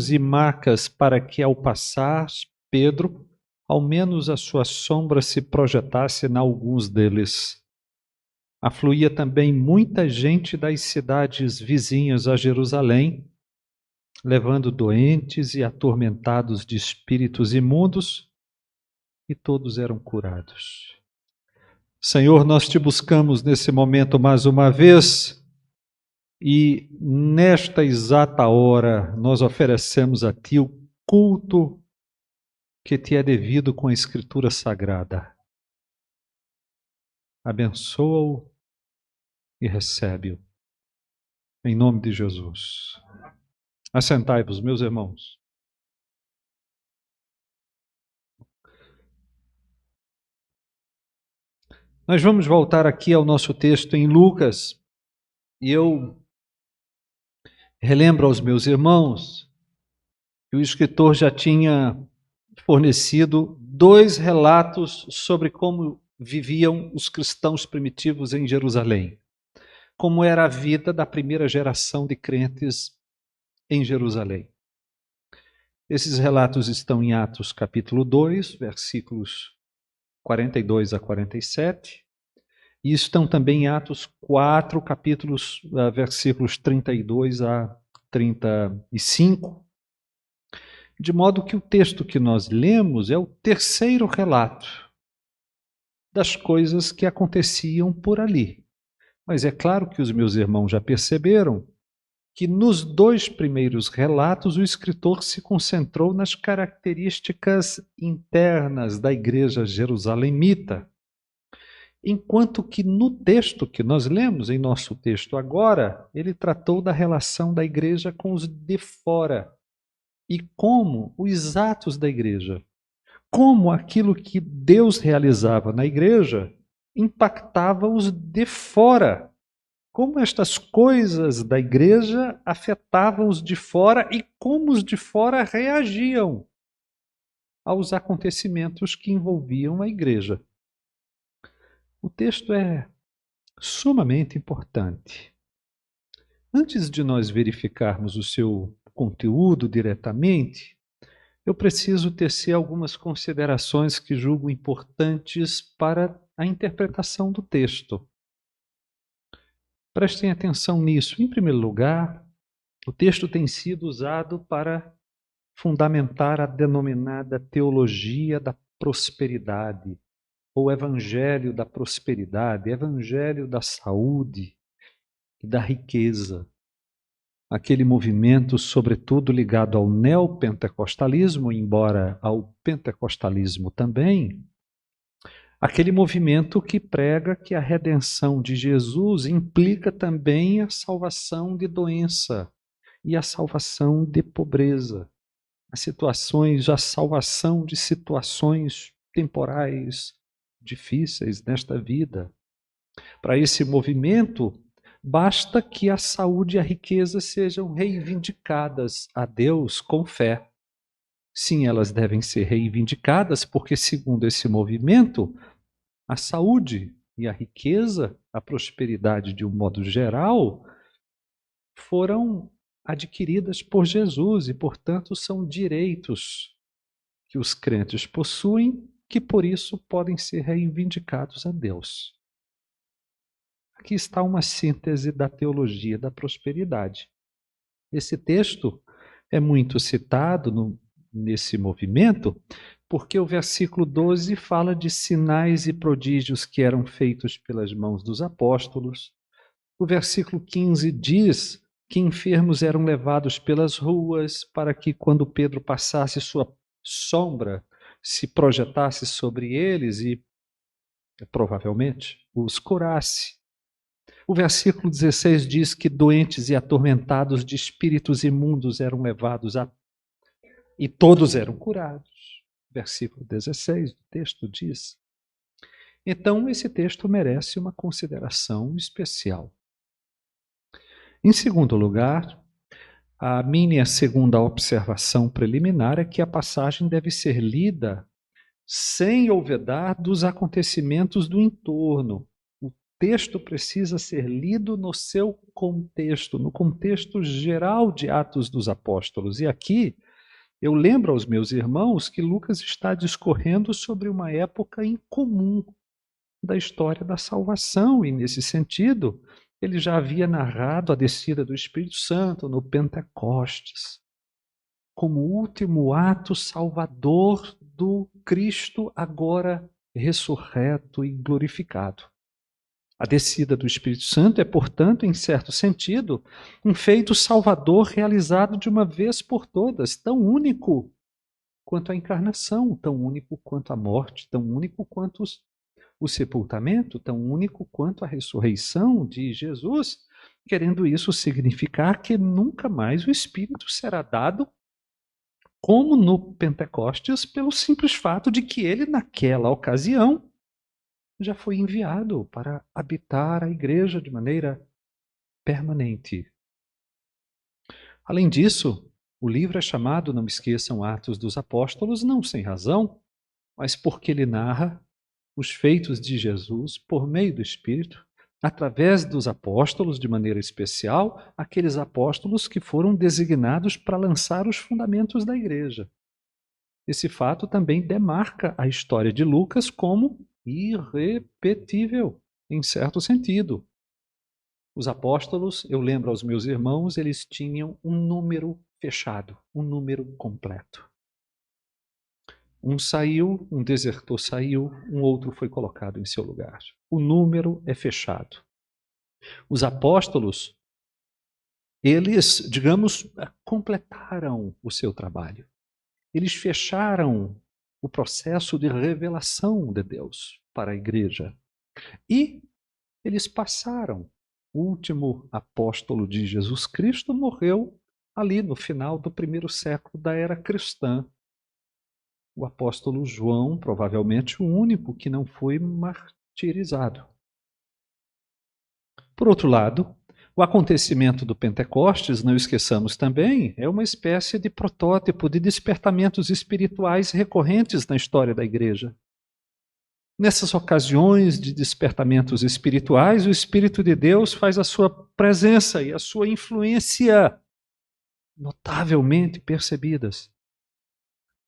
e marcas para que, ao passar Pedro, ao menos a sua sombra se projetasse em alguns deles. Afluía também muita gente das cidades vizinhas a Jerusalém, levando doentes e atormentados de espíritos imundos, e todos eram curados. Senhor, nós te buscamos nesse momento mais uma vez, e nesta exata hora nós oferecemos a Ti o culto que Te é devido com a Escritura Sagrada. Abençoa-o e recebe-o. Em nome de Jesus. Assentai-vos, meus irmãos. Nós vamos voltar aqui ao nosso texto em Lucas, e eu relembro aos meus irmãos que o escritor já tinha fornecido 2 relatos sobre como viviam os cristãos primitivos em Jerusalém, como era a vida da primeira geração de crentes em Jerusalém. Esses relatos estão em Atos capítulo 2, versículos 42 a 47, e estão também em Atos 4, versículos 32 a 35, de modo que o texto que nós lemos é o terceiro relato das coisas que aconteciam por ali. Mas é claro que os meus irmãos já perceberam que nos 2 primeiros relatos o escritor se concentrou nas características internas da igreja jerusalemita, enquanto que no texto que nós lemos, em nosso texto agora, ele tratou da relação da igreja com os de fora e como os atos da igreja, como aquilo que Deus realizava na igreja impactava os de fora. Como estas coisas da igreja afetavam os de fora e como os de fora reagiam aos acontecimentos que envolviam a igreja. O texto é sumamente importante. Antes de nós verificarmos o seu conteúdo diretamente, eu preciso tecer algumas considerações que julgo importantes para a interpretação do texto. Prestem atenção nisso. Em primeiro lugar, o texto tem sido usado para fundamentar a denominada teologia da prosperidade, ou evangelho da prosperidade, evangelho da saúde e da riqueza. Aquele movimento, sobretudo ligado ao neopentecostalismo, embora ao pentecostalismo também, aquele movimento que prega que a redenção de Jesus implica também a salvação de doença e a salvação de pobreza, a salvação de situações temporais difíceis nesta vida. Para esse movimento, basta que a saúde e a riqueza sejam reivindicadas a Deus com fé. Sim, elas devem ser reivindicadas porque, segundo esse movimento, a saúde e a riqueza, a prosperidade de um modo geral, foram adquiridas por Jesus e, portanto, são direitos que os crentes possuem, que por isso podem ser reivindicados a Deus. Aqui está uma síntese da teologia da prosperidade. Esse texto é muito citado nesse movimento, porque o versículo 12 fala de sinais e prodígios que eram feitos pelas mãos dos apóstolos. O versículo 15 diz que enfermos eram levados pelas ruas para que, quando Pedro passasse, sua sombra se projetasse sobre eles e, provavelmente, os curasse. O versículo 16 diz que doentes e atormentados de espíritos imundos eram levados e todos eram curados. Versículo 16 do texto diz. Então, esse texto merece uma consideração especial. Em segundo lugar, a minha segunda observação preliminar é que a passagem deve ser lida sem olvidar dos acontecimentos do entorno. O texto precisa ser lido no seu contexto, no contexto geral de Atos dos Apóstolos. E aqui eu lembro aos meus irmãos que Lucas está discorrendo sobre uma época incomum da história da salvação, e nesse sentido, ele já havia narrado a descida do Espírito Santo no Pentecostes, como último ato salvador do Cristo agora ressurreto e glorificado. A descida do Espírito Santo é, portanto, em certo sentido, um feito salvador realizado de uma vez por todas, tão único quanto a encarnação, tão único quanto a morte, tão único quanto o sepultamento, tão único quanto a ressurreição de Jesus, querendo isso significar que nunca mais o Espírito será dado como no Pentecostes, pelo simples fato de que ele, naquela ocasião, já foi enviado para habitar a igreja de maneira permanente. Além disso, o livro é chamado, não me esqueçam, Atos dos Apóstolos, não sem razão, mas porque ele narra os feitos de Jesus por meio do Espírito, através dos apóstolos, de maneira especial, aqueles apóstolos que foram designados para lançar os fundamentos da igreja. Esse fato também demarca a história de Lucas como irrepetível, em certo sentido. Os apóstolos, eu lembro aos meus irmãos, eles tinham um número fechado, um número completo. Um saiu, um desertor saiu, um outro foi colocado em seu lugar. O número é fechado. Os apóstolos, eles, digamos, completaram o seu trabalho. Eles fecharam o processo de revelação de Deus para a igreja. E eles passaram. O último apóstolo de Jesus Cristo morreu ali no final do primeiro século da era cristã. O apóstolo João, provavelmente o único que não foi martirizado. Por outro lado, o acontecimento do Pentecostes, não esqueçamos também, é uma espécie de protótipo de despertamentos espirituais recorrentes na história da igreja. Nessas ocasiões de despertamentos espirituais, o Espírito de Deus faz a sua presença e a sua influência notavelmente percebidas.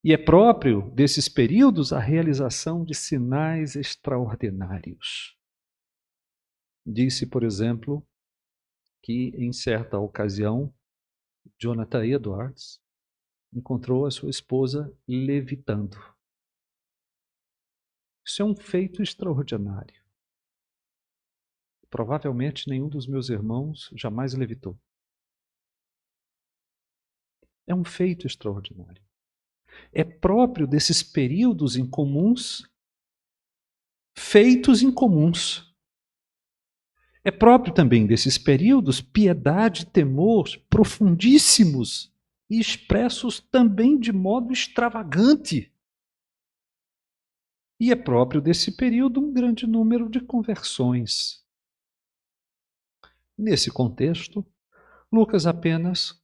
E é próprio desses períodos a realização de sinais extraordinários. Disse, por exemplo, que em certa ocasião, Jonathan Edwards encontrou a sua esposa levitando. Isso é um feito extraordinário. Provavelmente nenhum dos meus irmãos jamais levitou. É um feito extraordinário. É próprio desses períodos incomuns, feitos incomuns. É próprio também desses períodos piedade e temor profundíssimos e expressos também de modo extravagante. E é próprio desse período um grande número de conversões. Nesse contexto, Lucas apenas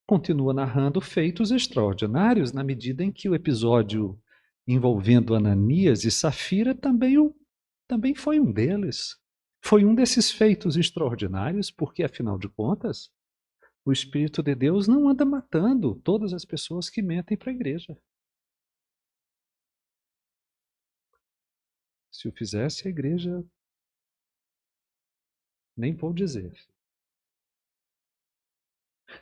continua narrando feitos extraordinários na medida em que o episódio envolvendo Ananias e Safira também foi um deles. Foi um desses feitos extraordinários, porque, afinal de contas, o Espírito de Deus não anda matando todas as pessoas que mentem para a igreja. Se o fizesse, a igreja, nem vou dizer.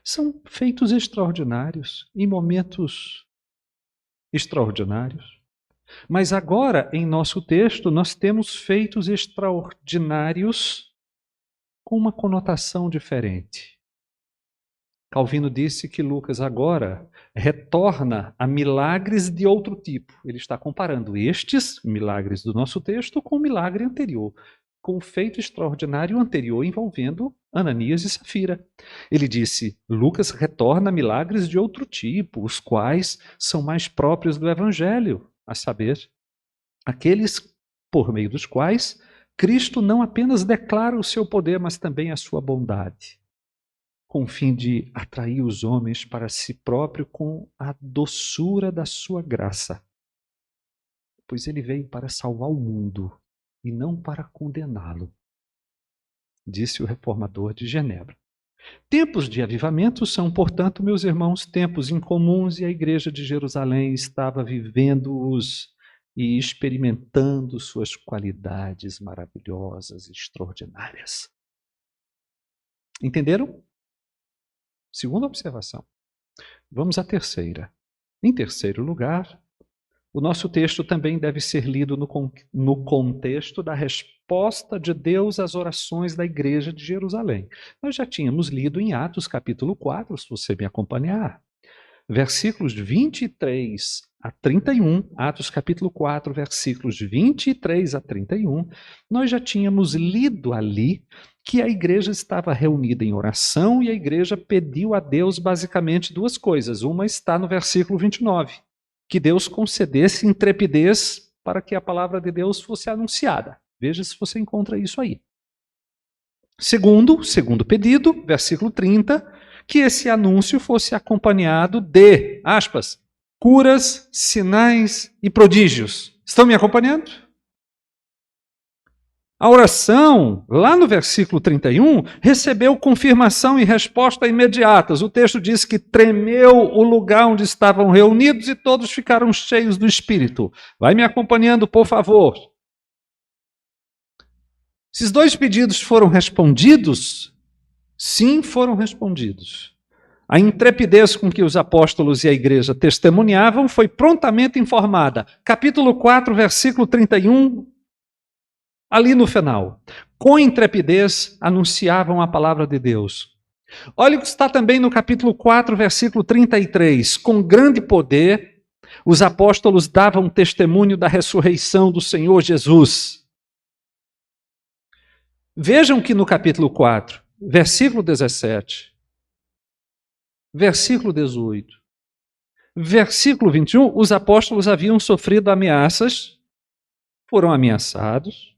São feitos extraordinários, em momentos extraordinários. Mas agora, em nosso texto, nós temos feitos extraordinários com uma conotação diferente. Calvino disse que Lucas agora retorna a milagres de outro tipo. Ele está comparando estes milagres do nosso texto com o milagre anterior, com o feito extraordinário anterior envolvendo Ananias e Safira. Ele disse, Lucas retorna a milagres de outro tipo, os quais são mais próprios do Evangelho, a saber, aqueles por meio dos quais Cristo não apenas declara o seu poder, mas também a sua bondade, com o fim de atrair os homens para si próprio com a doçura da sua graça. Pois ele veio para salvar o mundo e não para condená-lo. disse o reformador de Genebra. Tempos de avivamento são, portanto, meus irmãos, tempos incomuns, e a igreja de Jerusalém estava vivendo-os e experimentando suas qualidades maravilhosas e extraordinárias. Entenderam? Segunda observação. Vamos à terceira. Em terceiro lugar, o nosso texto também deve ser lido no contexto da resposta de Deus às orações da igreja de Jerusalém. Nós já tínhamos lido em Atos capítulo 4, se você me acompanhar, versículos 23 a 31, Atos capítulo 4, versículos 23 a 31, nós já tínhamos lido ali que a igreja estava reunida em oração e a igreja pediu a Deus basicamente duas coisas. Uma está no versículo 29, que Deus concedesse intrepidez para que a palavra de Deus fosse anunciada. Veja se você encontra isso aí. Segundo pedido, versículo 30, que esse anúncio fosse acompanhado de, aspas, curas, sinais e prodígios. Estão me acompanhando? A oração, lá no versículo 31, recebeu confirmação e resposta imediatas. O texto diz que tremeu o lugar onde estavam reunidos e todos ficaram cheios do Espírito. Vai me acompanhando, por favor. Esses dois pedidos foram respondidos? Sim, foram respondidos. A intrepidez com que os apóstolos e a igreja testemunhavam foi prontamente informada. Capítulo 4, versículo 31, ali no final. Com intrepidez anunciavam a palavra de Deus. Olha o que está também no capítulo 4, versículo 33. Com grande poder, os apóstolos davam testemunho da ressurreição do Senhor Jesus. Vejam que no capítulo 4, versículo 17, versículo 18, versículo 21, os apóstolos haviam sofrido ameaças, foram ameaçados,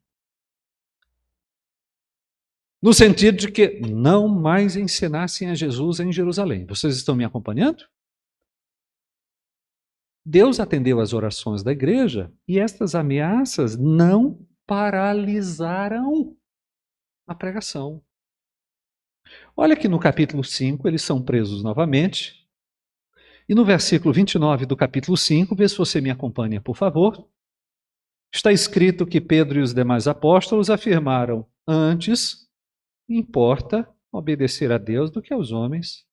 no sentido de que não mais ensinassem a Jesus em Jerusalém. Vocês estão me acompanhando? Deus atendeu às orações da igreja e estas ameaças não paralisaram a pregação. Olha que no capítulo 5 eles são presos novamente. E no versículo 29 do capítulo 5, vê se você me acompanha, por favor. Está escrito que Pedro e os demais apóstolos afirmaram: antes importa obedecer a Deus do que aos homens.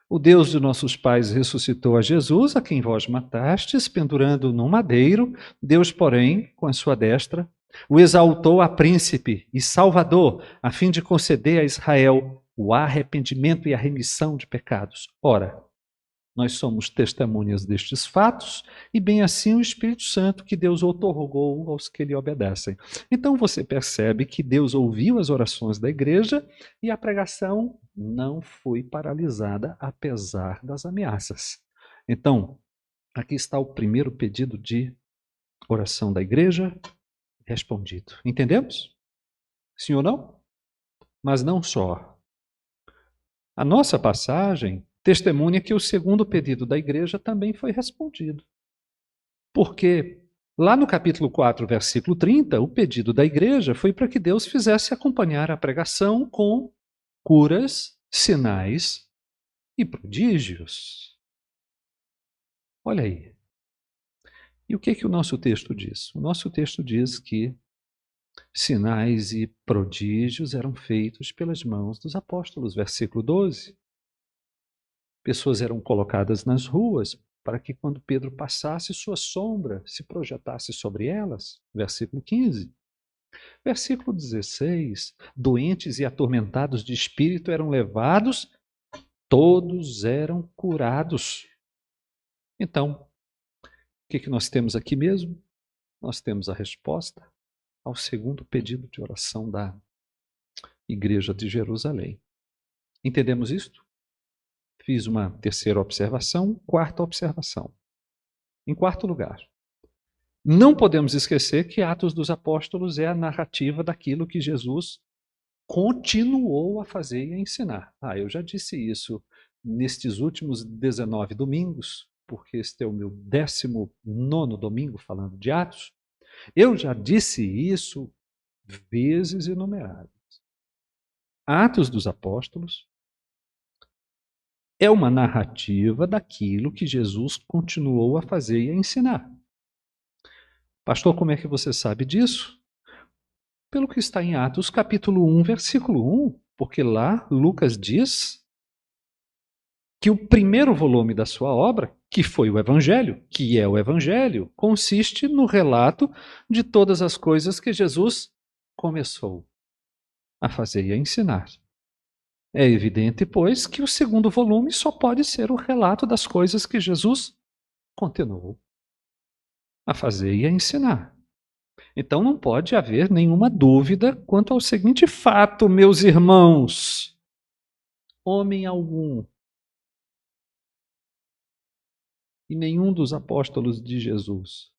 O Deus de nossos pais ressuscitou a Jesus, a quem vós matastes, pendurando num madeiro. Deus, porém, com a sua destra, o exaltou a príncipe e salvador, a fim de conceder a Israel o arrependimento e a remissão de pecados. Ora, nós somos testemunhas destes fatos, e bem assim o Espírito Santo que Deus outorgou aos que lhe obedecem. Então você percebe que Deus ouviu as orações da igreja e a pregação não foi paralisada, apesar das ameaças. Então, aqui está o primeiro pedido de oração da igreja respondido. Entendemos? Sim ou não? Mas não só. A nossa passagem testemunha que o segundo pedido da igreja também foi respondido. Porque lá no capítulo 4, versículo 30, o pedido da igreja foi para que Deus fizesse acompanhar a pregação com curas, sinais e prodígios. Olha aí. E o que o nosso texto diz? O nosso texto diz que sinais e prodígios eram feitos pelas mãos dos apóstolos. Versículo 12. Pessoas eram colocadas nas ruas para que quando Pedro passasse, sua sombra se projetasse sobre elas. Versículo 15. Versículo 16. Doentes e atormentados de espírito eram levados, todos eram curados. Então, o que nós temos aqui mesmo? Nós temos a resposta ao segundo pedido de oração da igreja de Jerusalém. Entendemos isto? Fiz uma terceira observação, quarta observação. Em quarto lugar, não podemos esquecer que Atos dos Apóstolos é a narrativa daquilo que Jesus continuou a fazer e a ensinar. Eu já disse isso nestes últimos 19 domingos, porque este é o meu 19º domingo falando de Atos. Eu já disse isso vezes inumeradas. Atos dos Apóstolos é uma narrativa daquilo que Jesus continuou a fazer e a ensinar. Pastor, como é que você sabe disso? Pelo que está em Atos capítulo 1, versículo 1, porque lá Lucas diz que o primeiro volume da sua obra, que foi o Evangelho, que é o Evangelho, consiste no relato de todas as coisas que Jesus começou a fazer e a ensinar. É evidente, pois, que o segundo volume só pode ser o relato das coisas que Jesus continuou a fazer e a ensinar. Então não pode haver nenhuma dúvida quanto ao seguinte fato, meus irmãos. Homem algum e nenhum dos apóstolos de Jesus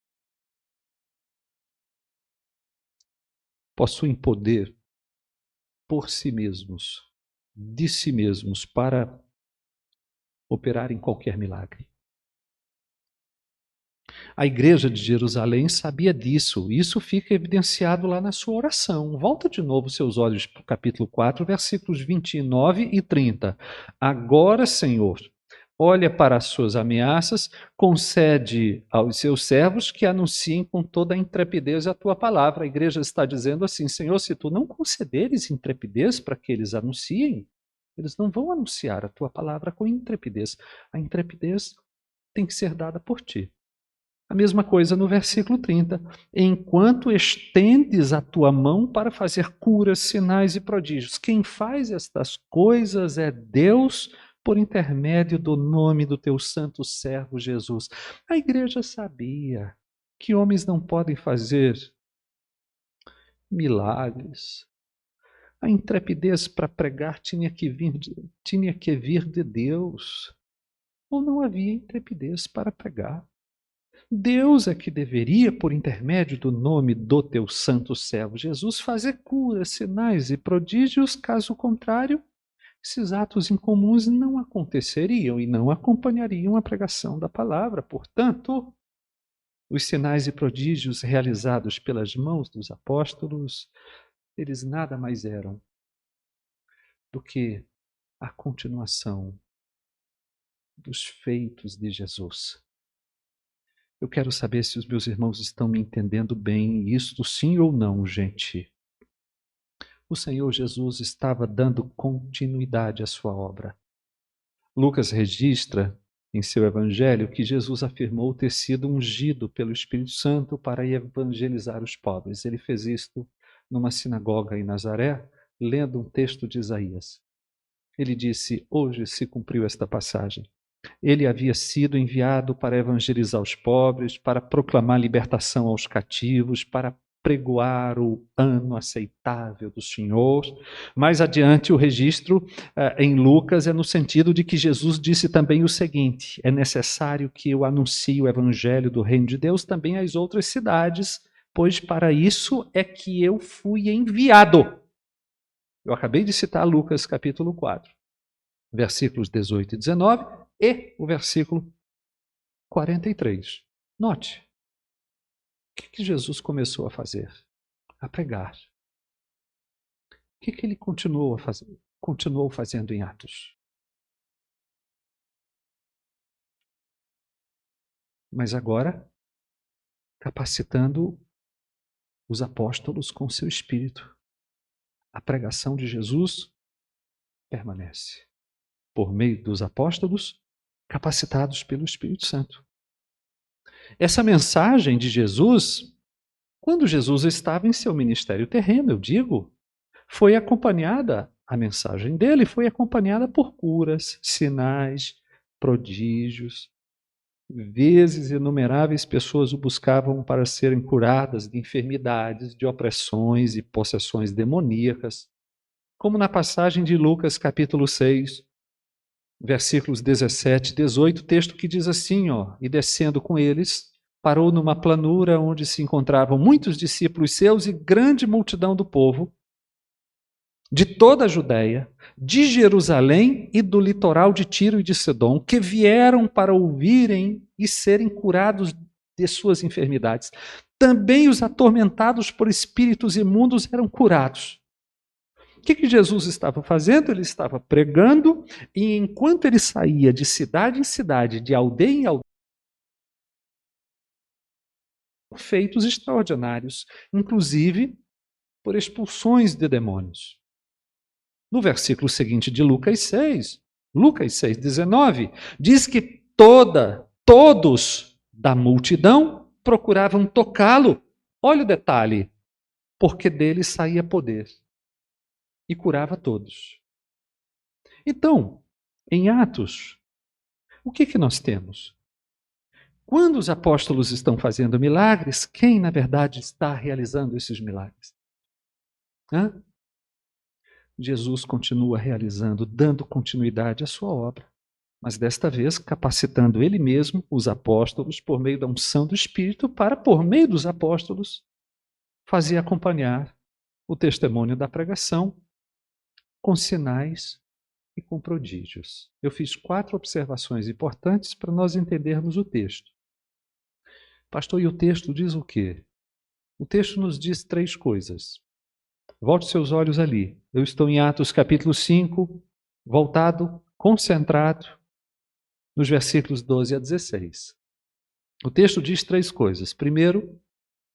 possuem poder por si mesmos, de si mesmos, para operar em qualquer milagre. A igreja de Jerusalém sabia disso. Isso fica evidenciado lá na sua oração. Volta de novo seus olhos para o capítulo 4, versículos 29 e 30. Agora, Senhor, olha para as suas ameaças, concede aos seus servos que anunciem com toda a intrepidez a tua palavra. A igreja está dizendo assim, Senhor, se tu não concederes intrepidez para que eles anunciem, eles não vão anunciar a tua palavra com intrepidez. A intrepidez tem que ser dada por ti. A mesma coisa no versículo 30. Enquanto estendes a tua mão para fazer curas, sinais e prodígios. Quem faz estas coisas é Deus por intermédio do nome do teu santo servo Jesus. A igreja sabia que homens não podem fazer milagres. A intrepidez para pregar tinha que vir de Deus. Ou não havia intrepidez para pregar. Deus é que deveria, por intermédio do nome do teu santo servo Jesus, fazer curas, sinais e prodígios, caso contrário, esses atos incomuns não aconteceriam e não acompanhariam a pregação da palavra. Portanto, os sinais e prodígios realizados pelas mãos dos apóstolos, eles nada mais eram do que a continuação dos feitos de Jesus. Eu quero saber se os meus irmãos estão me entendendo bem, isto sim ou não, gente. O Senhor Jesus estava dando continuidade à sua obra. Lucas registra em seu evangelho que Jesus afirmou ter sido ungido pelo Espírito Santo para evangelizar os pobres. Ele fez isto numa sinagoga em Nazaré, lendo um texto de Isaías. Ele disse, hoje se cumpriu esta passagem. Ele havia sido enviado para evangelizar os pobres, para proclamar libertação aos cativos, para pregoar o ano aceitável do Senhor. Mais adiante, o registro em Lucas é no sentido de que Jesus disse também o seguinte, é necessário que eu anuncie o evangelho do reino de Deus também às outras cidades, pois para isso é que eu fui enviado. Eu acabei de citar Lucas capítulo 4, versículos 18 e 19, e o versículo 43. Note, o que Jesus começou a fazer? A pregar. O que ele continuou a fazer? Continuou fazendo em Atos. Mas agora, capacitando os apóstolos com seu espírito. A pregação de Jesus permanece por meio dos apóstolos capacitados pelo Espírito Santo. Essa mensagem de Jesus, quando Jesus estava em seu ministério terreno, eu digo, foi acompanhada, a mensagem dele foi acompanhada por curas, sinais, prodígios. Vezes inumeráveis pessoas o buscavam para serem curadas de enfermidades, de opressões e possessões demoníacas, como na passagem de Lucas capítulo 6, versículos 17 e 18, texto que diz assim, e descendo com eles, parou numa planura onde se encontravam muitos discípulos seus e grande multidão do povo, de toda a Judéia, de Jerusalém e do litoral de Tiro e de Sidom, que vieram para ouvirem e serem curados de suas enfermidades. Também os atormentados por espíritos imundos eram curados. O que Jesus estava fazendo? Ele estava pregando, e enquanto ele saía de cidade em cidade, de aldeia em aldeia, feitos extraordinários, inclusive por expulsões de demônios. No versículo seguinte de Lucas 6:19, diz que todos da multidão procuravam tocá-lo. Olha o detalhe, porque dele saía poder e curava todos. Então, em Atos, o que nós temos? Quando os apóstolos estão fazendo milagres, quem na verdade está realizando esses milagres? Hã? Jesus continua realizando, dando continuidade à sua obra, mas desta vez capacitando ele mesmo, os apóstolos, por meio da unção do Espírito, para, por meio dos apóstolos, fazer acompanhar o testemunho da pregação com sinais e com prodígios. Eu fiz 4 observações importantes para nós entendermos o texto. Pastor, e o texto diz o quê? O texto nos diz 3 coisas. Volte seus olhos ali. Eu estou em Atos capítulo 5, voltado, concentrado, nos versículos 12 a 16. O texto diz 3 coisas. Primeiro,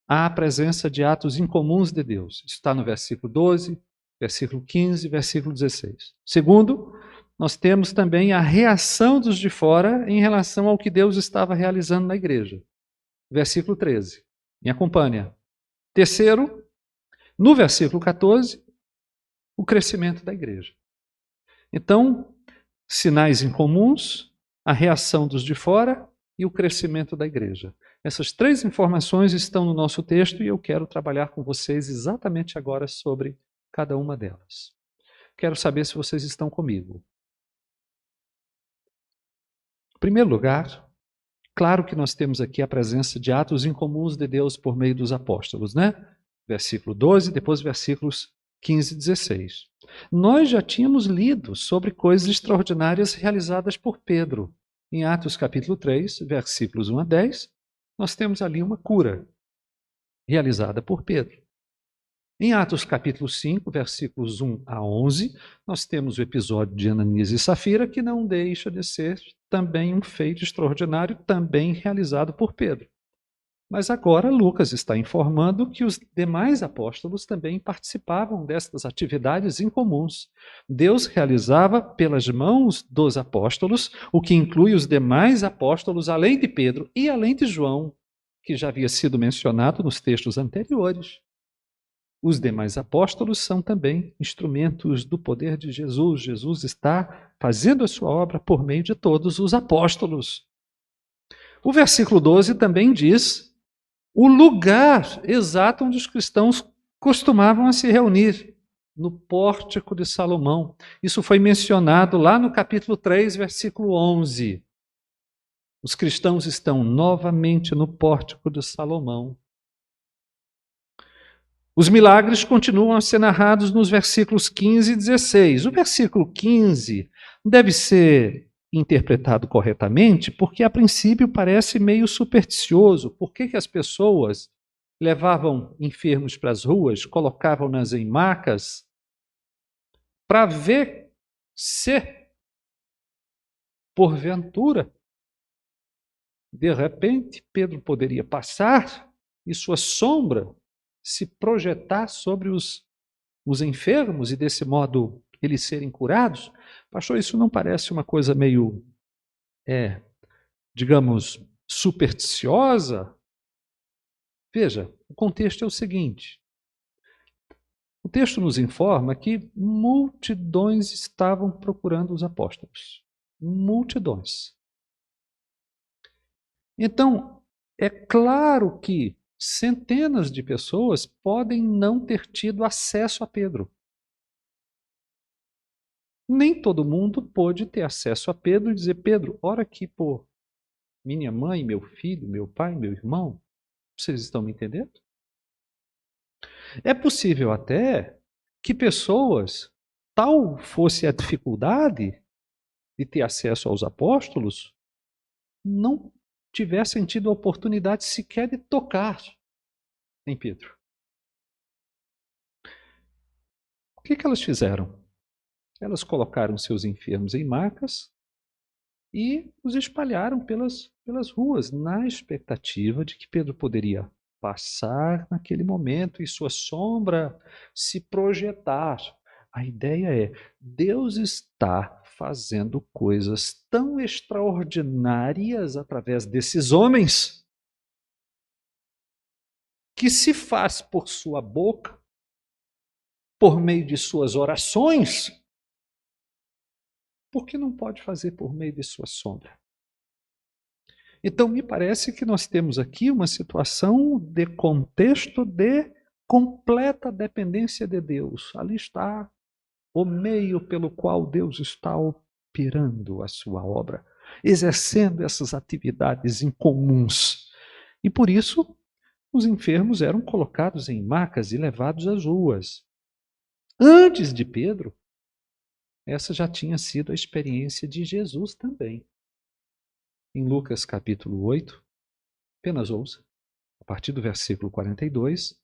há a presença de atos incomuns de Deus. Isso está no versículo 12, versículo 15, versículo 16. Segundo, nós temos também a reação dos de fora em relação ao que Deus estava realizando na igreja. Versículo 13. Me acompanha. Terceiro, no versículo 14, o crescimento da igreja. Então, sinais incomuns, a reação dos de fora e o crescimento da igreja. Essas 3 informações estão no nosso texto e eu quero trabalhar com vocês exatamente agora sobre cada uma delas. Quero saber se vocês estão comigo. Em primeiro lugar, claro que nós temos aqui a presença de atos incomuns de Deus por meio dos apóstolos, né? Versículo 12, depois versículos 15 e 16. Nós já tínhamos lido sobre coisas extraordinárias realizadas por Pedro. Em Atos capítulo 3, versículos 1 a 10, nós temos ali uma cura realizada por Pedro. Em Atos capítulo 5, versículos 1 a 11, nós temos o episódio de Ananias e Safira, que não deixa de ser também um feito extraordinário, também realizado por Pedro. Mas agora Lucas está informando que os demais apóstolos também participavam destas atividades incomuns. Deus realizava pelas mãos dos apóstolos, o que inclui os demais apóstolos, além de Pedro e além de João, que já havia sido mencionado nos textos anteriores. Os demais apóstolos são também instrumentos do poder de Jesus. Jesus está fazendo a sua obra por meio de todos os apóstolos. O versículo 12 também diz o lugar exato onde os cristãos costumavam se reunir, no pórtico de Salomão. Isso foi mencionado lá no capítulo 3, versículo 11. Os cristãos estão novamente no pórtico de Salomão. Os milagres continuam a ser narrados nos versículos 15 e 16. O versículo 15 deve ser interpretado corretamente, porque a princípio parece meio supersticioso. Por que as pessoas levavam enfermos para as ruas, colocavam-nas em macas, para ver se, porventura, de repente, Pedro poderia passar e sua sombra se projetar sobre os enfermos e, desse modo, eles serem curados? Pastor, isso não parece uma coisa meio, digamos, supersticiosa? Veja, o contexto é o seguinte. O texto nos informa que multidões estavam procurando os apóstolos. Multidões. Então, é claro que centenas de pessoas podem não ter tido acesso a Pedro. Nem todo mundo pôde ter acesso a Pedro e dizer: Pedro, ora aqui por minha mãe, meu filho, meu pai, meu irmão. Vocês estão me entendendo? É possível até que pessoas, tal fosse a dificuldade de ter acesso aos apóstolos, não tivessem tido a oportunidade sequer de tocar em Pedro. que elas fizeram? Elas colocaram seus enfermos em macas e os espalharam pelas ruas, na expectativa de que Pedro poderia passar naquele momento e sua sombra se projetar. A ideia é: Deus está fazendo coisas tão extraordinárias através desses homens que se faz por sua boca, por meio de suas orações, por que não pode fazer por meio de sua sombra? Então, me parece que nós temos aqui uma situação de contexto de completa dependência de Deus. Ali está o meio pelo qual Deus está operando a sua obra, exercendo essas atividades incomuns. E por isso, os enfermos eram colocados em macas e levados às ruas. Antes de Pedro, essa já tinha sido a experiência de Jesus também. Em Lucas capítulo 8, apenas ouça, a partir do versículo 42,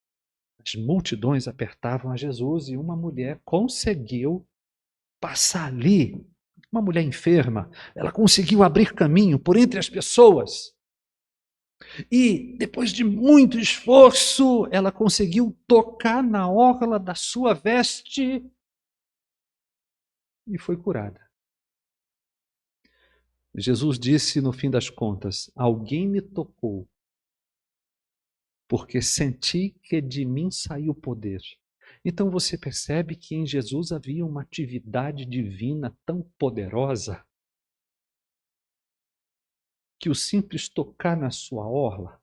as multidões apertavam a Jesus e uma mulher conseguiu passar ali. Uma mulher enferma, ela conseguiu abrir caminho por entre as pessoas. E, depois de muito esforço, ela conseguiu tocar na orla da sua veste e foi curada. Jesus disse, no fim das contas: alguém me tocou, porque senti que de mim saiu poder. Então você percebe que em Jesus havia uma atividade divina tão poderosa que o simples tocar na sua orla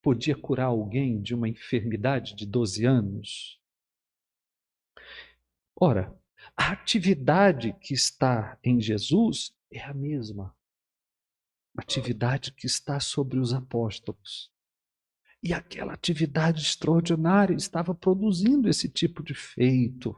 podia curar alguém de uma enfermidade de 12 anos. Ora, a atividade que está em Jesus é a mesma atividade que está sobre os apóstolos. E aquela atividade extraordinária estava produzindo esse tipo de feito.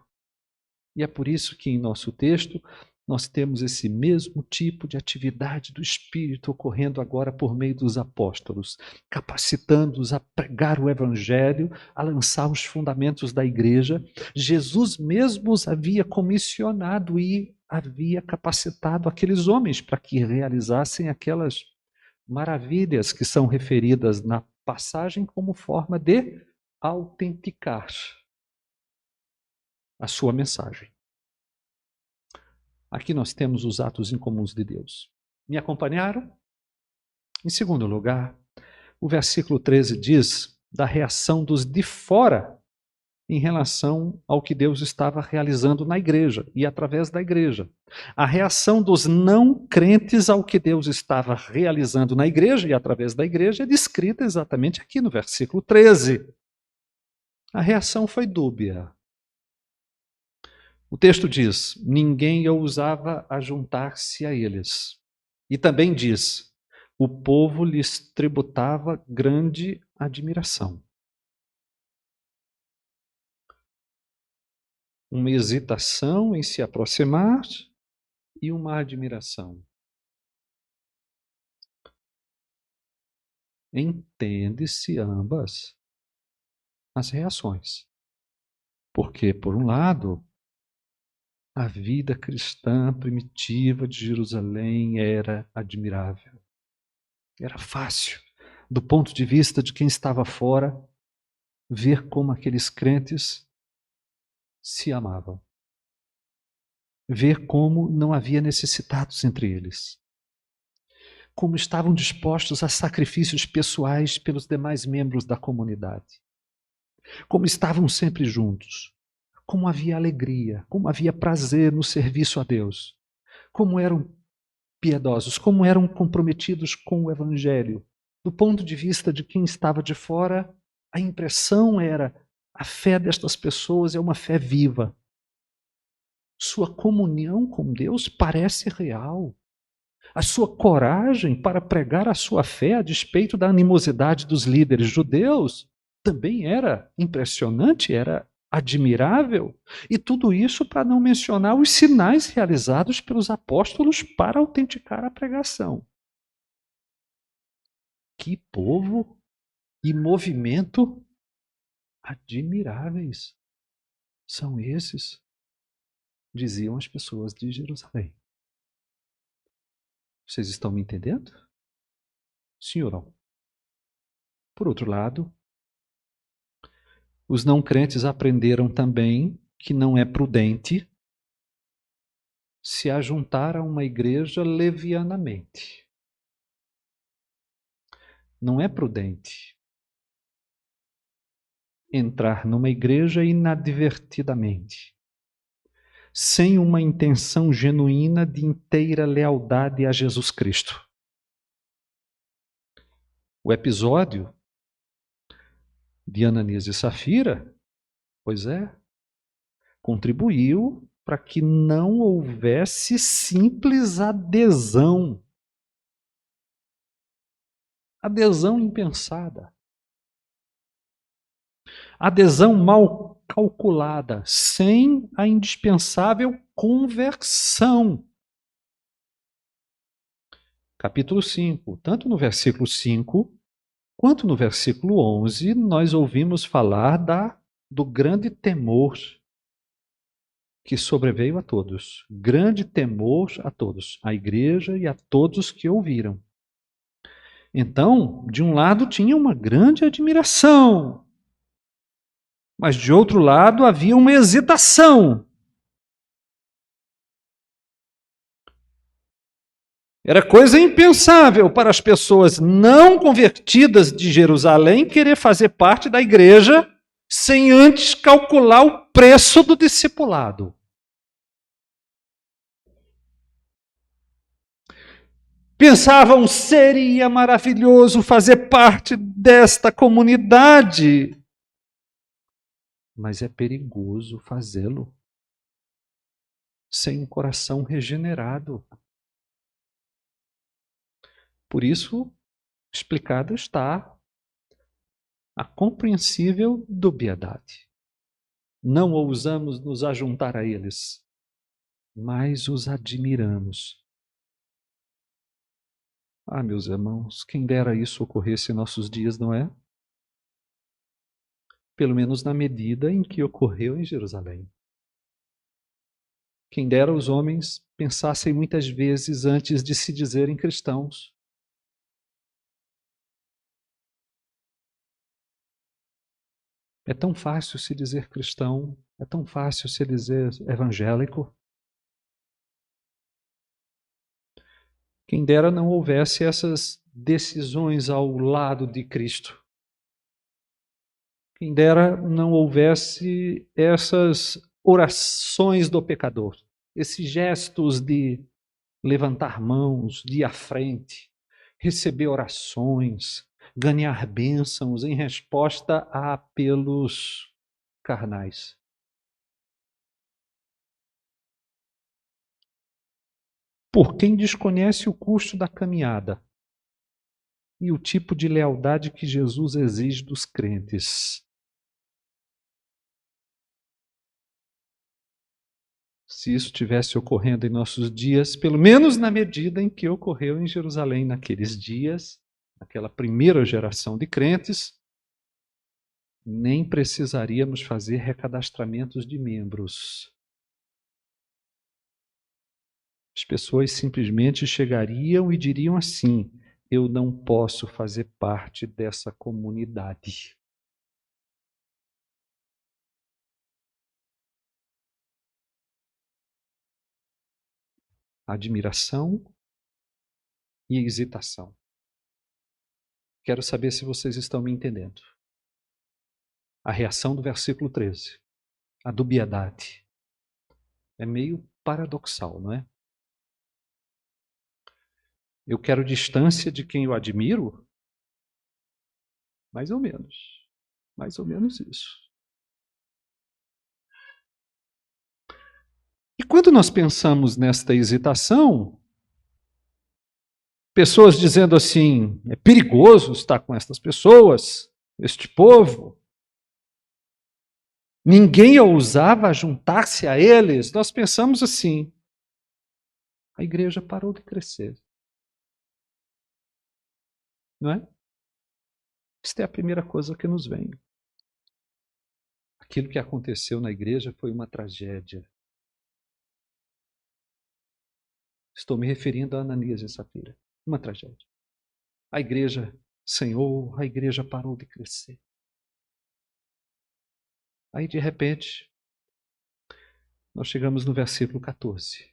E é por isso que em nosso texto nós temos esse mesmo tipo de atividade do Espírito ocorrendo agora por meio dos apóstolos, capacitando-os a pregar o Evangelho, a lançar os fundamentos da igreja. Jesus mesmo os havia comissionado e havia capacitado aqueles homens para que realizassem aquelas maravilhas que são referidas na passagem como forma de autenticar a sua mensagem. Aqui nós temos os atos incomuns de Deus. Me acompanharam? Em segundo lugar, o versículo 13 diz da reação dos de fora em relação ao que Deus estava realizando na igreja e através da igreja. A reação dos não crentes ao que Deus estava realizando na igreja e através da igreja é descrita exatamente aqui no versículo 13. A reação foi dúbia. O texto diz: ninguém ousava ajuntar-se a eles. E também diz: o povo lhes tributava grande admiração. Uma hesitação em se aproximar e uma admiração. Entende-se ambas as reações. Porque, por um lado, a vida cristã primitiva de Jerusalém era admirável. Era fácil, do ponto de vista de quem estava fora, ver como aqueles crentes se amavam. Ver como não havia necessitados entre eles. Como estavam dispostos a sacrifícios pessoais pelos demais membros da comunidade. Como estavam sempre juntos. Como havia alegria, como havia prazer no serviço a Deus. Como eram piedosos, como eram comprometidos com o Evangelho. Do ponto de vista de quem estava de fora, a impressão era: a fé destas pessoas é uma fé viva. Sua comunhão com Deus parece real. A sua coragem para pregar a sua fé a despeito da animosidade dos líderes judeus também era impressionante, era admirável. E tudo isso para não mencionar os sinais realizados pelos apóstolos para autenticar a pregação. Que povo e movimento admiráveis. São esses, diziam as pessoas de Jerusalém. Vocês estão me entendendo? Sim ou não? Por outro lado, os não crentes aprenderam também que não é prudente se ajuntar a uma igreja levianamente. Não é prudente entrar numa igreja inadvertidamente, sem uma intenção genuína de inteira lealdade a Jesus Cristo. O episódio de Ananias e Safira, pois é, contribuiu para que não houvesse simples adesão. Adesão impensada. Adesão mal calculada, sem a indispensável conversão. Capítulo 5, tanto no versículo 5 quanto no versículo 11, nós ouvimos falar do grande temor que sobreveio a todos. Grande temor a todos, à igreja e a todos que ouviram. Então, de um lado tinha uma grande admiração, mas de outro lado havia uma hesitação. Era coisa impensável para as pessoas não convertidas de Jerusalém querer fazer parte da igreja sem antes calcular o preço do discipulado. Pensavam, seria maravilhoso fazer parte desta comunidade. Mas é perigoso fazê-lo sem um coração regenerado. Por isso, explicada está a compreensível dubiedade. Não ousamos nos ajuntar a eles, mas os admiramos. Ah, meus irmãos, quem dera isso ocorresse em nossos dias, não é? Pelo menos na medida em que ocorreu em Jerusalém. Quem dera os homens pensassem muitas vezes antes de se dizerem cristãos. É tão fácil se dizer cristão, é tão fácil se dizer evangélico. Quem dera não houvesse essas decisões ao lado de Cristo. Quem dera não houvesse essas orações do pecador, esses gestos de levantar mãos, de ir à frente, receber orações, ganhar bênçãos em resposta a apelos carnais. Por quem desconhece o custo da caminhada e o tipo de lealdade que Jesus exige dos crentes. Se isso tivesse ocorrendo em nossos dias, pelo menos na medida em que ocorreu em Jerusalém naqueles dias, naquela primeira geração de crentes, nem precisaríamos fazer recadastramentos de membros. As pessoas simplesmente chegariam e diriam assim: eu não posso fazer parte dessa comunidade. Admiração e hesitação. Quero saber se vocês estão me entendendo. A reação do versículo 13, a dubiedade. É meio paradoxal, não é? Eu quero distância de quem eu admiro? Mais ou menos. Mais ou menos isso. E quando nós pensamos nesta hesitação, pessoas dizendo assim, é perigoso estar com estas pessoas, este povo, ninguém ousava juntar-se a eles, nós pensamos assim, a igreja parou de crescer. Não é? Esta é a primeira coisa que nos vem. Aquilo que aconteceu na igreja foi uma tragédia. Estou me referindo a Ananias e Safira. Uma tragédia. A igreja, Senhor, a igreja parou de crescer. Aí, de repente, nós chegamos no versículo 14.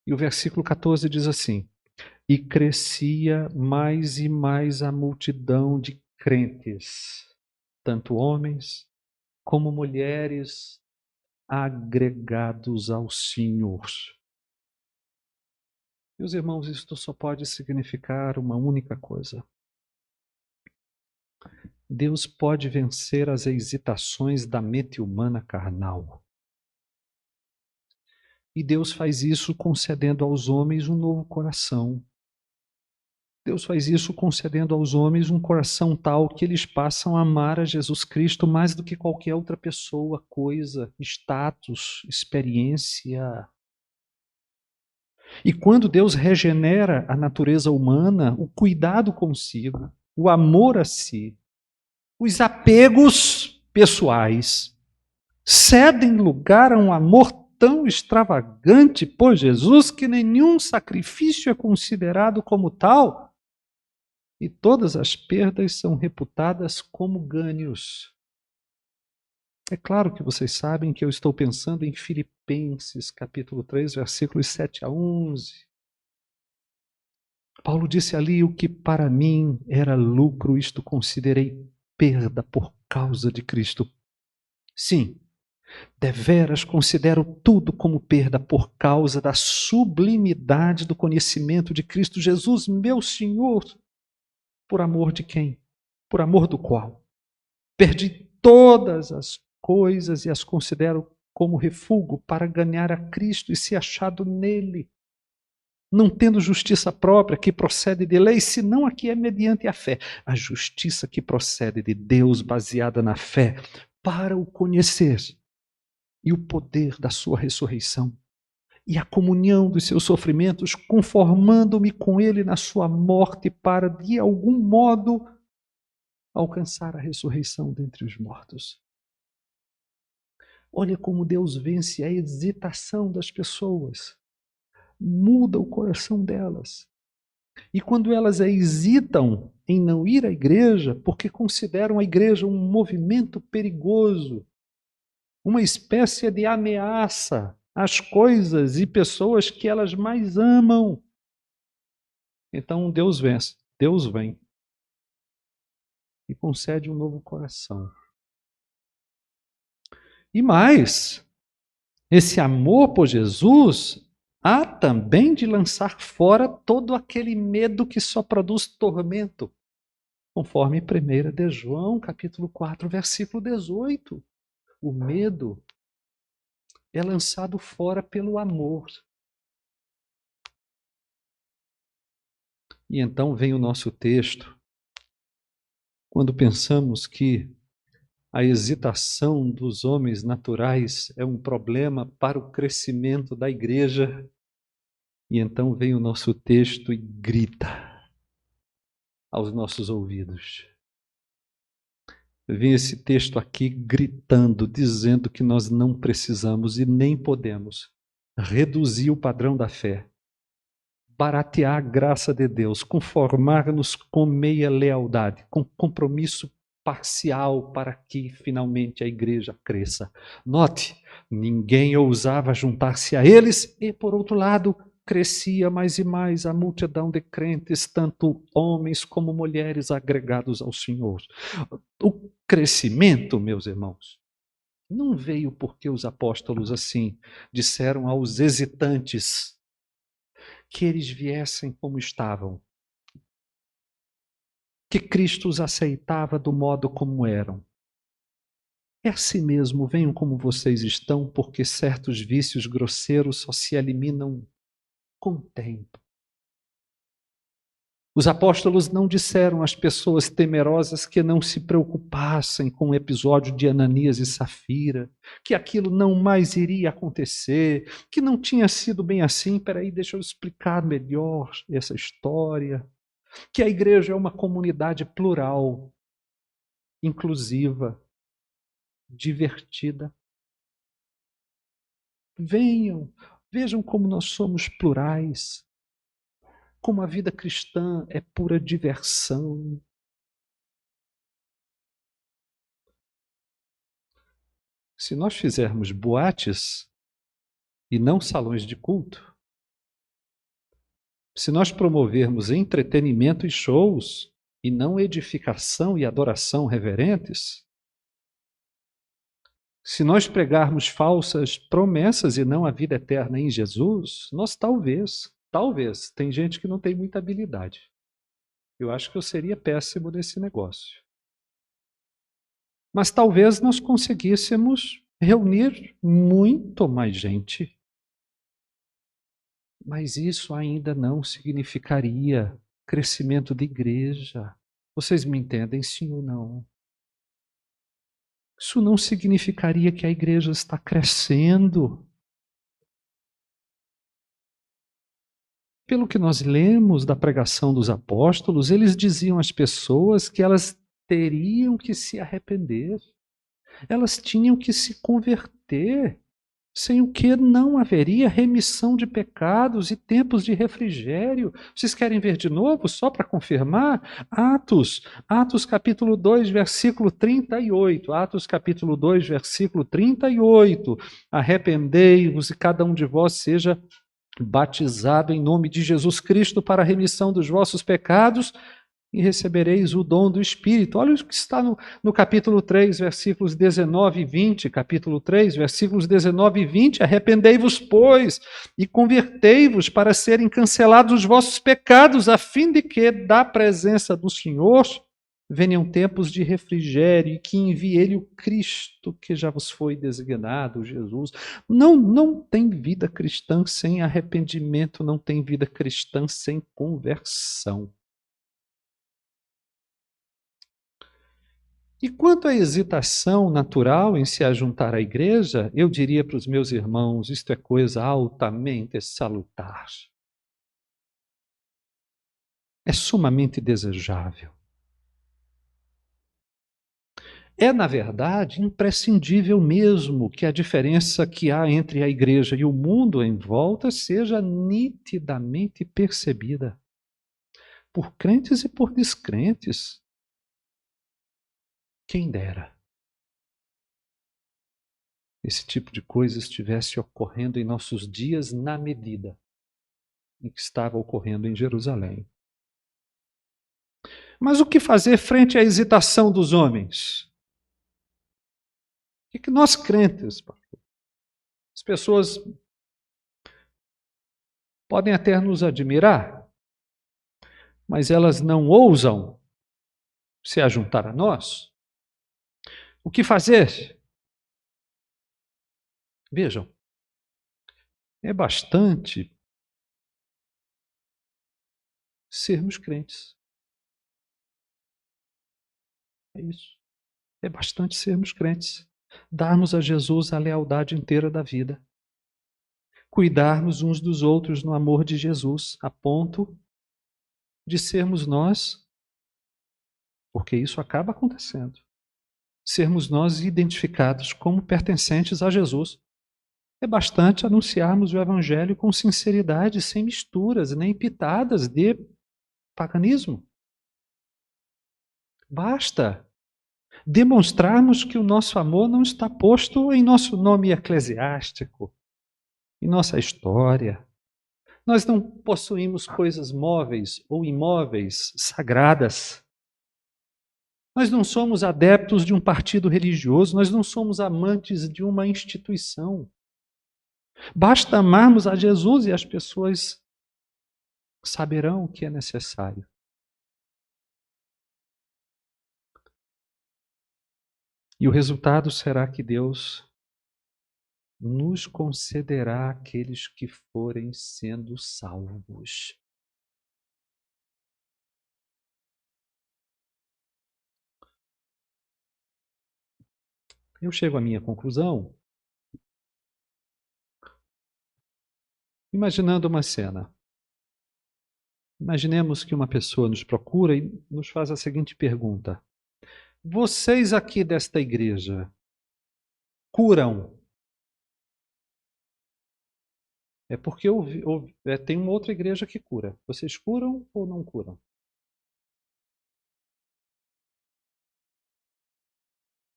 E o versículo 14 diz assim: E crescia mais e mais a multidão de crentes, tanto homens como mulheres, agregados ao Senhor. Meus irmãos, isto só pode significar uma única coisa. Deus pode vencer as hesitações da mente humana carnal. E Deus faz isso concedendo aos homens um novo coração. Deus faz isso concedendo aos homens um coração tal que eles passam a amar a Jesus Cristo mais do que qualquer outra pessoa, coisa, status, experiência. E quando Deus regenera a natureza humana, o cuidado consigo, o amor a si, os apegos pessoais, cedem lugar a um amor tão extravagante por Jesus que nenhum sacrifício é considerado como tal, e todas as perdas são reputadas como ganhos. É claro que vocês sabem que eu estou pensando em Filipenses, capítulo 3, versículos 7 a 11. Paulo disse ali: o que para mim era lucro, isto considerei perda por causa de Cristo. Sim, deveras considero tudo como perda por causa da sublimidade do conhecimento de Cristo Jesus, meu Senhor. Por amor de quem? Por amor do qual? Perdi todas as coisas e as considero como refúgio para ganhar a Cristo e ser achado nele, não tendo justiça própria que procede de lei, senão a que é mediante a fé. A justiça que procede de Deus, baseada na fé, para o conhecer e o poder da sua ressurreição e a comunhão dos seus sofrimentos, conformando-me com ele na sua morte, para, de algum modo, alcançar a ressurreição dentre os mortos. Olha como Deus vence a hesitação das pessoas, muda o coração delas. E quando elas hesitam em não ir à igreja, porque consideram a igreja um movimento perigoso, uma espécie de ameaça às coisas e pessoas que elas mais amam, então Deus vence, Deus vem e concede um novo coração. E mais, esse amor por Jesus há também de lançar fora todo aquele medo que só produz tormento, conforme 1 de João, capítulo 4, versículo 18. O medo é lançado fora pelo amor. E então vem o nosso texto, quando pensamos que a hesitação dos homens naturais é um problema para o crescimento da igreja. E então vem o nosso texto e grita aos nossos ouvidos. Vem esse texto aqui gritando, dizendo que nós não precisamos e nem podemos reduzir o padrão da fé, baratear a graça de Deus, conformar-nos com meia lealdade, com compromisso parcial para que finalmente a igreja cresça. Note, ninguém ousava juntar-se a eles e, por outro lado, crescia mais e mais a multidão de crentes, tanto homens como mulheres agregados ao Senhor. O crescimento, meus irmãos, não veio porque os apóstolos assim disseram aos hesitantes que eles viessem como estavam, que Cristo os aceitava do modo como eram. É assim mesmo, venham como vocês estão, porque certos vícios grosseiros só se eliminam com o tempo. Os apóstolos não disseram às pessoas temerosas que não se preocupassem com o episódio de Ananias e Safira, que aquilo não mais iria acontecer, que não tinha sido bem assim. Peraí, deixa eu explicar melhor essa história. Que a igreja é uma comunidade plural, inclusiva, divertida. Venham, vejam como nós somos plurais, como a vida cristã é pura diversão. Se nós fizermos boates e não salões de culto, se nós promovermos entretenimento e shows e não edificação e adoração reverentes, se nós pregarmos falsas promessas e não a vida eterna em Jesus, nós talvez, tem gente que não tem muita habilidade. Eu acho que eu seria péssimo nesse negócio. Mas talvez nós conseguíssemos reunir muito mais gente. Mas isso ainda não significaria crescimento de igreja. Vocês me entendem, sim ou não? Isso não significaria que a igreja está crescendo. Pelo que nós lemos da pregação dos apóstolos, eles diziam às pessoas que elas teriam que se arrepender, elas tinham que se converter, sem o que não haveria remissão de pecados e tempos de refrigério. Vocês querem ver de novo, só para confirmar? Atos capítulo 2, versículo 38. Atos capítulo 2, versículo 38. Arrependei-vos e cada um de vós seja batizado em nome de Jesus Cristo para a remissão dos vossos pecados e recebereis o dom do Espírito. Olha o que está no capítulo 3, versículos 19 e 20. Capítulo 3, versículos 19 e 20. Arrependei-vos, pois, e convertei-vos para serem cancelados os vossos pecados, a fim de que, da presença do Senhor, venham tempos de refrigério e que envie Ele o Cristo que já vos foi designado, Jesus. Não tem vida cristã sem arrependimento, não tem vida cristã sem conversão. E quanto à hesitação natural em se ajuntar à igreja, eu diria para os meus irmãos, isto é coisa altamente salutar. É sumamente desejável. É, na verdade, imprescindível mesmo que a diferença que há entre a igreja e o mundo em volta seja nitidamente percebida por crentes e por descrentes. Quem dera esse tipo de coisa estivesse ocorrendo em nossos dias na medida em que estava ocorrendo em Jerusalém. Mas o que fazer frente à hesitação dos homens? O que nós crentes, as pessoas podem até nos admirar, mas elas não ousam se ajuntar a nós? O que fazer? Vejam, é bastante sermos crentes. É isso. É bastante sermos crentes. Darmos a Jesus a lealdade inteira da vida. Cuidarmos uns dos outros no amor de Jesus, a ponto de sermos nós, porque isso acaba acontecendo, sermos nós identificados como pertencentes a Jesus. É bastante anunciarmos o Evangelho com sinceridade, sem misturas nem pitadas de paganismo. Basta demonstrarmos que o nosso amor não está posto em nosso nome eclesiástico, em nossa história. Nós não possuímos coisas móveis ou imóveis sagradas. Nós não somos adeptos de um partido religioso, nós não somos amantes de uma instituição. Basta amarmos a Jesus e as pessoas saberão o que é necessário. E o resultado será que Deus nos concederá aqueles que forem sendo salvos. Eu chego à minha conclusão imaginando uma cena. Imaginemos que uma pessoa nos procura e nos faz a seguinte pergunta: vocês aqui desta igreja, curam. É porque tem uma outra igreja que cura. Vocês curam ou não curam?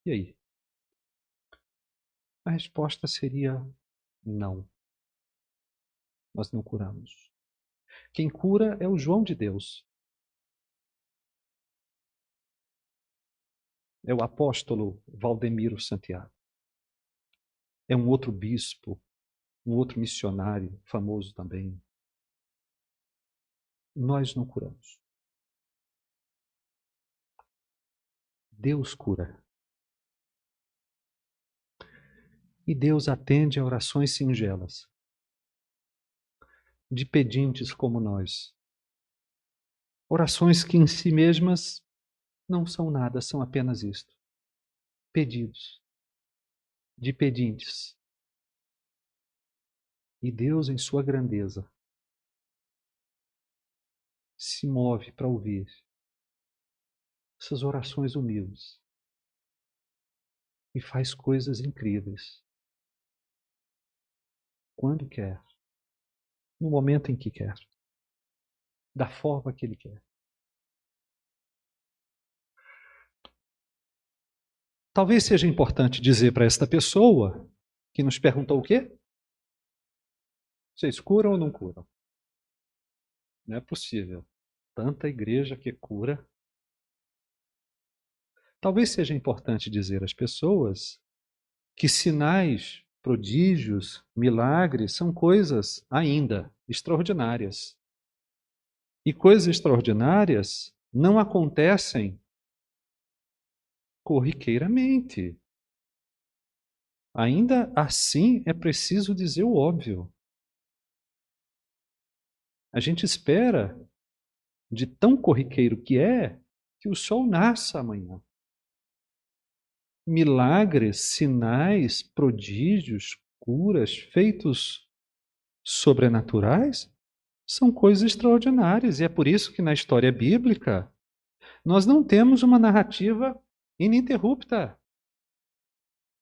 E aí? A resposta seria não. Nós não curamos. Quem cura é o João de Deus. É o apóstolo Valdemiro Santiago. É um outro bispo, um outro missionário famoso também. Nós não curamos. Deus cura. E Deus atende a orações singelas, de pedintes como nós. Orações que em si mesmas não são nada, são apenas isto. Pedidos. De pedintes. E Deus, em sua grandeza, se move para ouvir essas orações humildes e faz coisas incríveis. Quando quer, no momento em que quer, da forma que Ele quer. Talvez seja importante dizer para esta pessoa que nos perguntou o quê? Vocês curam ou não curam? Não é possível. Tanta igreja que cura. Talvez seja importante dizer às pessoas que sinais, prodígios, milagres são coisas ainda extraordinárias. E coisas extraordinárias não acontecem corriqueiramente. Ainda assim, é preciso dizer o óbvio. A gente espera, de tão corriqueiro que o sol nasça amanhã. Milagres, sinais, prodígios, curas, feitos sobrenaturais são coisas extraordinárias. E é por isso que na história bíblica nós não temos uma narrativa ininterrupta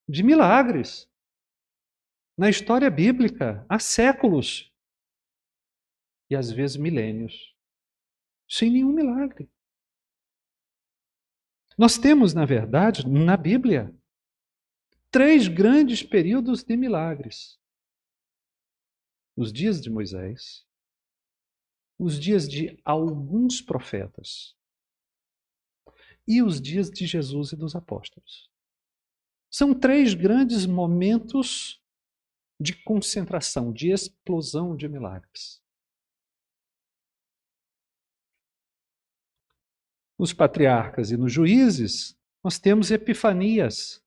de milagres. Na história bíblica, há séculos e às vezes milênios sem nenhum milagre. Nós temos, na verdade, na Bíblia, 3 grandes períodos de milagres. Os dias de Moisés, os dias de alguns profetas e os dias de Jesus e dos apóstolos. São 3 grandes momentos de concentração, de explosão de milagres. Nos patriarcas e nos juízes, nós temos epifanias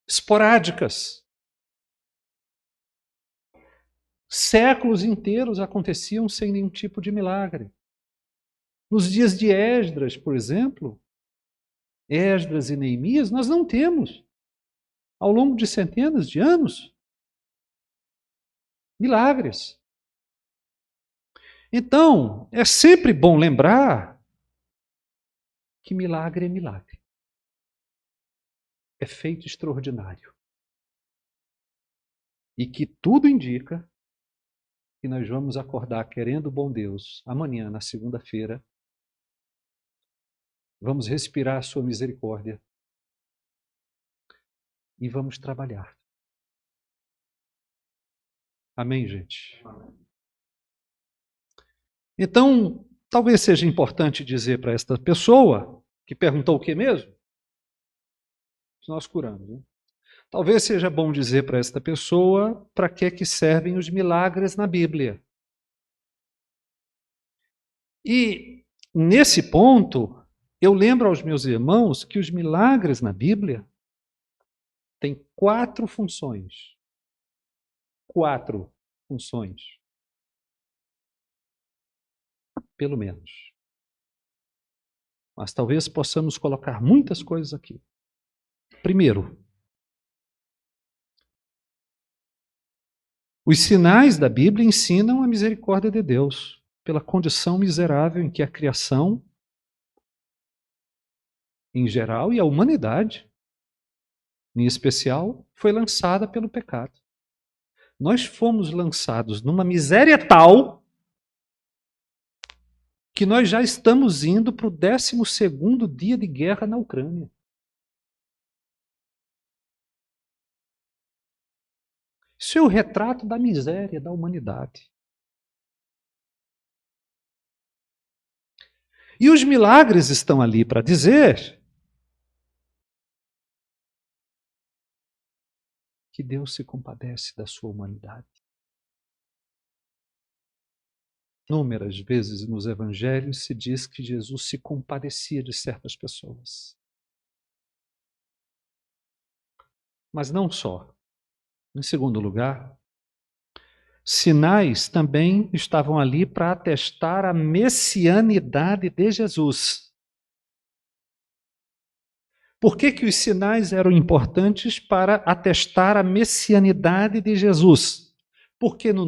esporádicas. Séculos inteiros aconteciam sem nenhum tipo de milagre. Nos dias de Esdras, por exemplo, Esdras e Neemias, nós não temos, ao longo de centenas de anos, milagres. Então, é sempre bom lembrar que milagre é milagre. É feito extraordinário. E que tudo indica que nós vamos acordar querendo o bom Deus amanhã, na segunda-feira. Vamos respirar a sua misericórdia. E vamos trabalhar. Amém, gente? Então, talvez seja importante dizer para esta pessoa, que perguntou o que mesmo? Nós curamos. Né? Talvez seja bom dizer para esta pessoa para que servem os milagres na Bíblia. E, nesse ponto, eu lembro aos meus irmãos que os milagres na Bíblia têm 4 funções. 4 funções. Pelo menos. Mas talvez possamos colocar muitas coisas aqui. Primeiro, os sinais da Bíblia ensinam a misericórdia de Deus pela condição miserável em que a criação, em geral, e a humanidade em especial, foi lançada pelo pecado. Nós fomos lançados numa miséria tal que nós já estamos indo para o 12º dia de guerra na Ucrânia. Isso é o retrato da miséria da humanidade. E os milagres estão ali para dizer que Deus se compadece da sua humanidade. Inúmeras vezes nos evangelhos se diz que Jesus se compadecia de certas pessoas. Mas não só. Em segundo lugar, sinais também estavam ali para atestar a messianidade de Jesus. Por que que os sinais eram importantes para atestar a messianidade de Jesus? Porque no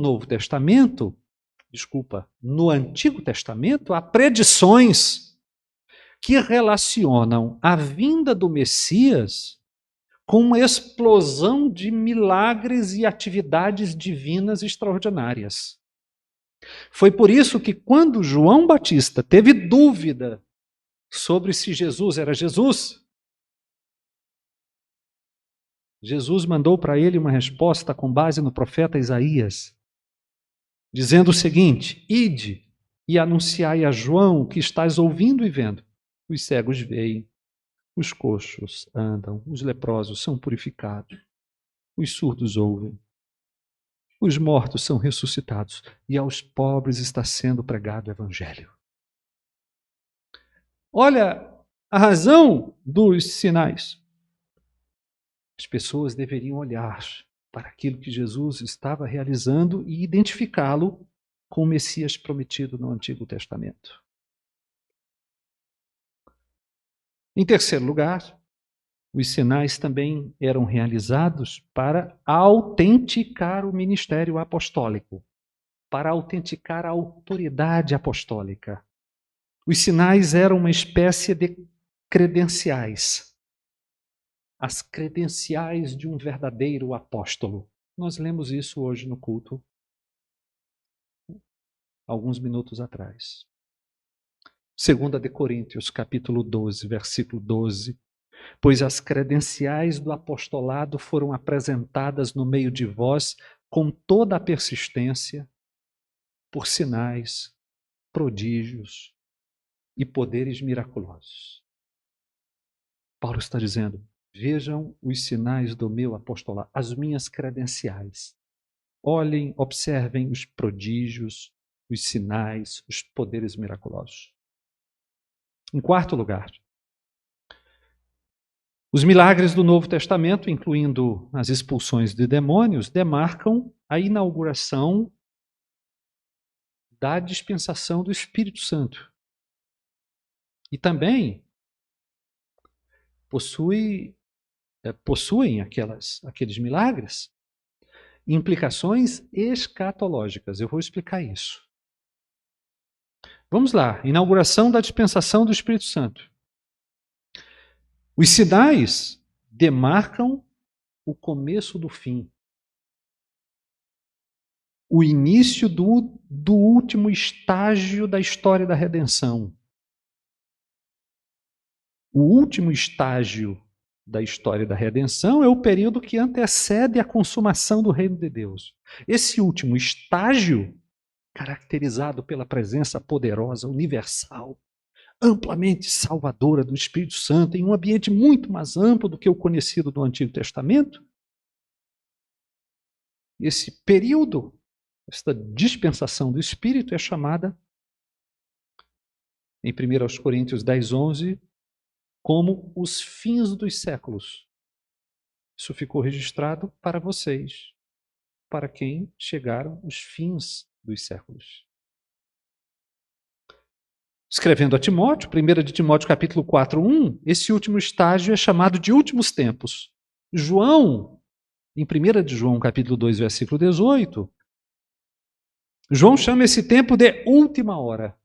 no Antigo Testamento há predições que relacionam a vinda do Messias com uma explosão de milagres e atividades divinas extraordinárias. Foi por isso que quando João Batista teve dúvida sobre se Jesus era Jesus, Jesus mandou para ele uma resposta com base no profeta Isaías, dizendo o seguinte: ide e anunciai a João o que estás ouvindo e vendo. Os cegos veem, os coxos andam, os leprosos são purificados, os surdos ouvem, os mortos são ressuscitados e aos pobres está sendo pregado o evangelho. Olha a razão dos sinais. As pessoas deveriam olhar para aquilo que Jesus estava realizando e identificá-lo com o Messias prometido no Antigo Testamento. Em terceiro lugar, os sinais também eram realizados para autenticar o ministério apostólico, para autenticar a autoridade apostólica. Os sinais eram uma espécie de credenciais. As credenciais de um verdadeiro apóstolo. Nós lemos isso hoje no culto, alguns minutos atrás. 2 de Coríntios, capítulo 12, versículo 12. Pois as credenciais do apostolado foram apresentadas no meio de vós com toda a persistência, por sinais, prodígios e poderes miraculosos. Paulo está dizendo: vejam os sinais do meu apostolado, as minhas credenciais. Olhem, observem os prodígios, os sinais, os poderes miraculosos. Em quarto lugar, os milagres do Novo Testamento, incluindo as expulsões de demônios, demarcam a inauguração da dispensação do Espírito Santo. E também possuem aqueles milagres implicações escatológicas. Eu vou explicar isso. Vamos lá. Inauguração da dispensação do Espírito Santo. Os sinais demarcam o começo do fim. O início do último estágio da história da redenção. O último estágio da história da redenção é o período que antecede a consumação do reino de Deus. Esse último estágio, caracterizado pela presença poderosa, universal, amplamente salvadora do Espírito Santo, em um ambiente muito mais amplo do que o conhecido do Antigo Testamento, esse período, esta dispensação do Espírito é chamada, em 1 Coríntios 10, 11, como os fins dos séculos. Isso ficou registrado para vocês, para quem chegaram os fins dos séculos. Escrevendo a Timóteo, 1 de Timóteo capítulo 4, 1, esse último estágio é chamado de últimos tempos. João, em 1 de João capítulo 2, versículo 18, João chama esse tempo de última hora.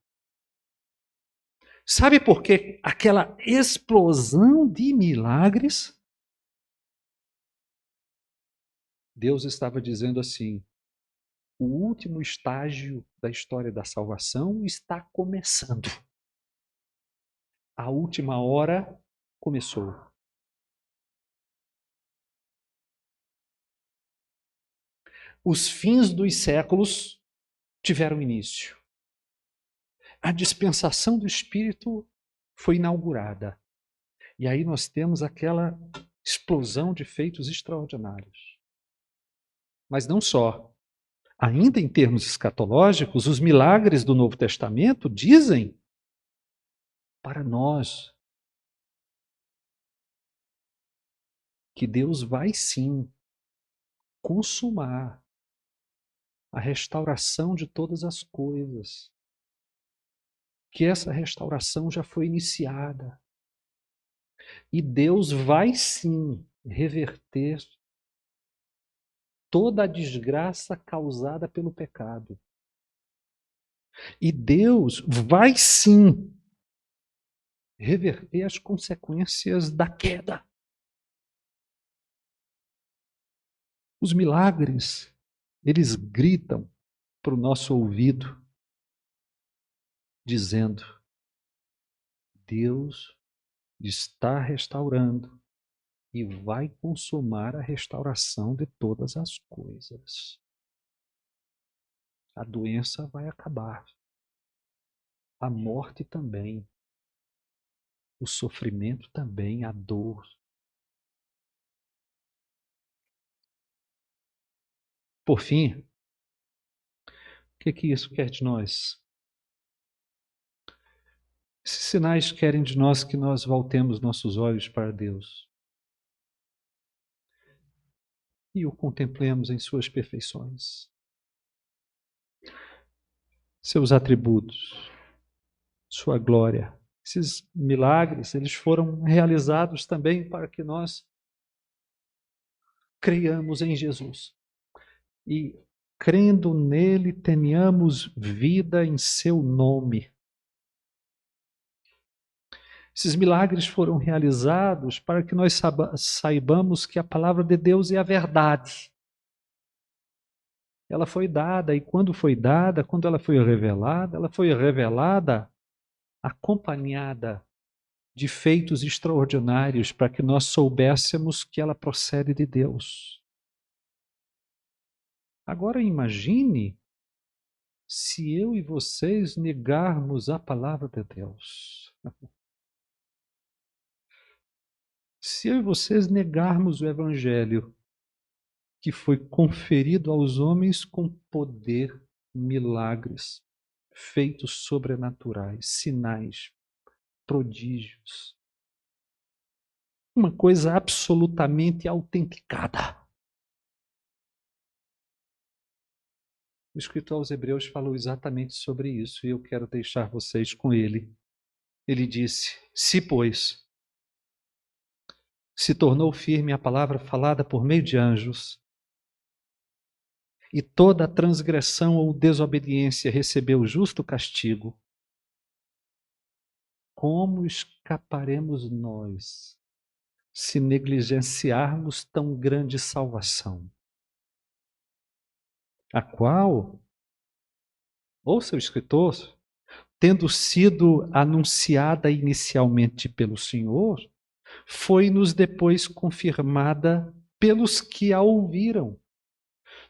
Sabe por que aquela explosão de milagres Deus estava dizendo assim: o último estágio da história da salvação está começando. A última hora começou. Os fins dos séculos tiveram início. A dispensação do Espírito foi inaugurada. E aí nós temos aquela explosão de feitos extraordinários. Mas não só. Ainda em termos escatológicos, os milagres do Novo Testamento dizem para nós que Deus vai sim consumar a restauração de todas as coisas. Que essa restauração já foi iniciada. E Deus vai sim reverter toda a desgraça causada pelo pecado. E Deus vai sim reverter as consequências da queda. Os milagres, eles gritam para o nosso ouvido, dizendo: Deus está restaurando e vai consumar a restauração de todas as coisas. A doença vai acabar. A morte também. O sofrimento também, a dor. Por fim, o que isso quer de nós? Esses sinais querem de nós que nós voltemos nossos olhos para Deus e o contemplemos em suas perfeições, seus atributos, sua glória. Esses milagres, eles foram realizados também para que nós creiamos em Jesus e, crendo nele, tenhamos vida em seu nome. Esses milagres foram realizados para que nós saibamos que a palavra de Deus é a verdade. Ela foi dada, e quando foi dada, quando ela foi revelada acompanhada de feitos extraordinários para que nós soubéssemos que ela procede de Deus. Agora imagine se eu e vocês negarmos a palavra de Deus. Se eu e vocês negarmos o Evangelho, que foi conferido aos homens com poder, milagres, feitos sobrenaturais, sinais, prodígios. Uma coisa absolutamente autenticada. O escritor aos Hebreus falou exatamente sobre isso e eu quero deixar vocês com ele. Ele disse: se, pois, se tornou firme a palavra falada por meio de anjos, e toda transgressão ou desobediência recebeu justo castigo, como escaparemos nós se negligenciarmos tão grande salvação? A qual, ouça o escritor, tendo sido anunciada inicialmente pelo Senhor, foi-nos depois confirmada pelos que a ouviram,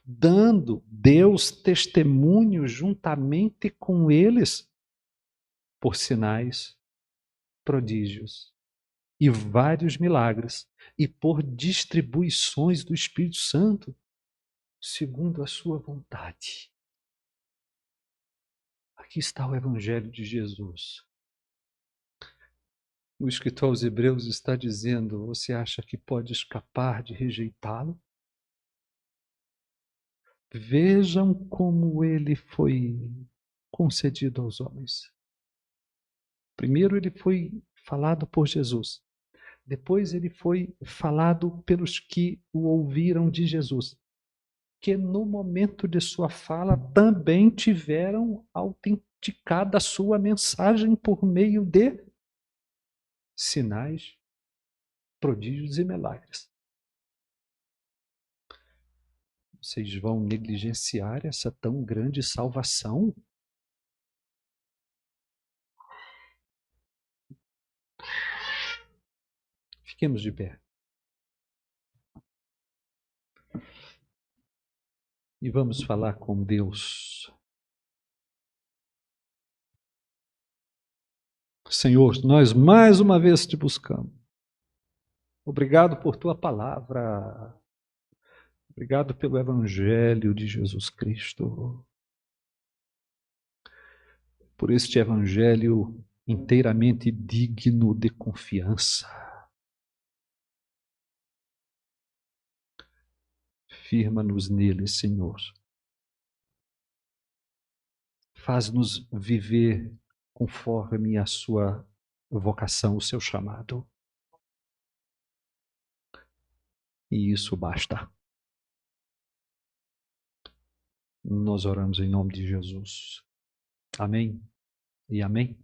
dando Deus testemunho juntamente com eles por sinais, prodígios e vários milagres e por distribuições do Espírito Santo, segundo a sua vontade. Aqui está o Evangelho de Jesus. O escritor aos Hebreus está dizendo: você acha que pode escapar de rejeitá-lo? Vejam como ele foi concedido aos homens. Primeiro ele foi falado por Jesus. Depois ele foi falado pelos que o ouviram de Jesus, que no momento de sua fala também tiveram autenticada a sua mensagem por meio de sinais, prodígios e milagres. Vocês vão negligenciar essa tão grande salvação? Fiquemos de pé. E vamos falar com Deus. Senhor, nós mais uma vez te buscamos. Obrigado por tua palavra. Obrigado pelo Evangelho de Jesus Cristo. Por este Evangelho inteiramente digno de confiança. Firma-nos nele, Senhor. Faz-nos viver conforme a sua vocação, o seu chamado. E isso basta. Nós oramos em nome de Jesus. Amém e amém.